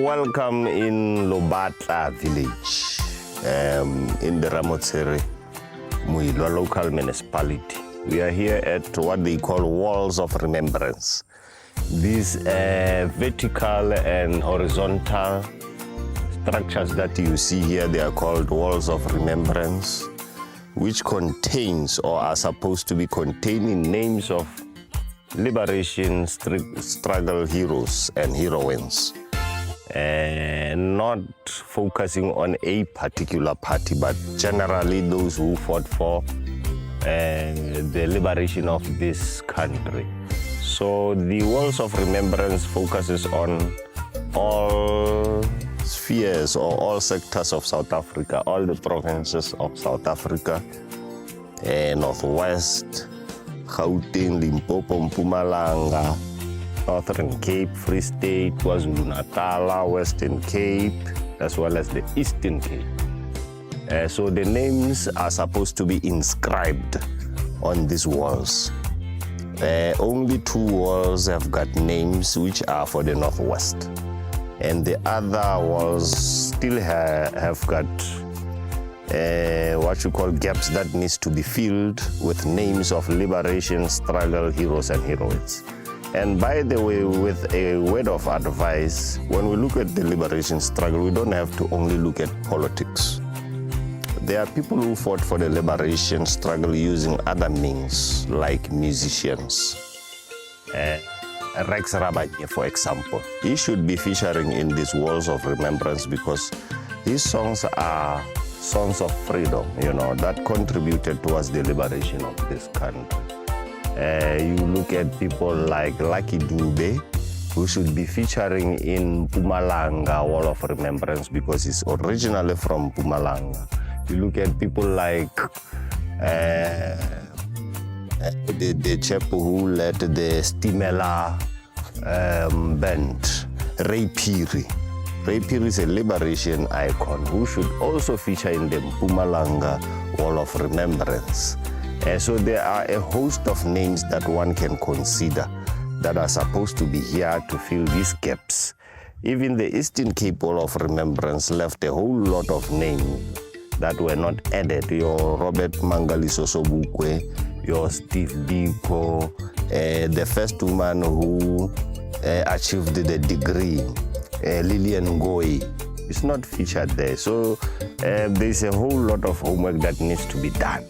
Welcome in Lobatla village, in the Ramotsere Muilwa local municipality. We are here at what they call Walls of Remembrance. These vertical and horizontal structures that you see here, they are called Walls of Remembrance, which contains or are supposed to be containing names of liberation struggle heroes and heroines, not focusing on a particular party, but generally those who fought for the liberation of this country. So the Walls of Remembrance focuses on all spheres or all sectors of South Africa, all the provinces of South Africa, Northwest, Gauteng, Limpopo, Mpumalanga, Northern Cape, Free State, KwaZulu-Natal, Western Cape, as well as the Eastern Cape. So the names are supposed to be inscribed on these walls. Only 2 walls have got names which are for the Northwest, and the other walls still have got what you call gaps that needs to be filled with names of liberation struggle heroes and heroines. And by the way, with a word of advice, when we look at the liberation struggle, we don't have to only look at politics. There are people who fought for the liberation struggle using other means, like musicians. Rex Rabanye, for example. He should be featuring in these Walls of Remembrance because his songs are songs of freedom, that contributed towards the liberation of this country. You look at people like Lucky Dube, who should be featuring in Mpumalanga Wall of Remembrance because he's originally from Mpumalanga. You look at people like the chap who led the Stimela band, Ray Phiri. Ray Phiri is a liberation icon who should also feature in the Mpumalanga Wall of Remembrance. So there are a host of names that one can consider that are supposed to be here to fill these gaps. Even the Eastern Cape Wall of Remembrance left a whole lot of names that were not added. Your Robert Mangaliso Sobukwe, your Steve Biko, the first woman who achieved the degree, Lillian Ngoyi, is not featured there. So there's a whole lot of homework that needs to be done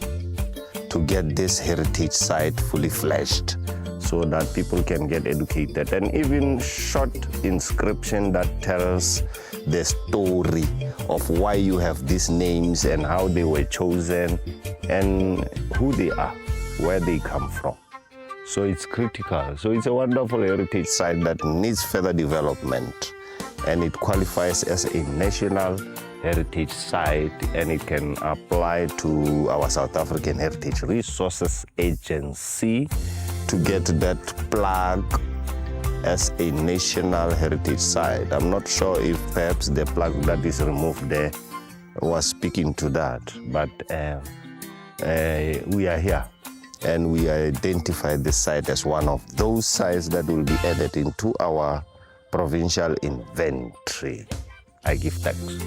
to get this heritage site fully fledged so that people can get educated. And even short inscription that tells the story of why you have these names and how they were chosen and who they are, where they come from. So it's critical. So it's a wonderful heritage site that needs further development, and it qualifies as a national heritage site, and it can apply to our South African Heritage Resources Agency to get that plug as a national heritage site. I'm not sure if perhaps the plug that is removed there was speaking to that, but we are here and we identify this site as one of those sites that will be added into our provincial inventory. I give thanks.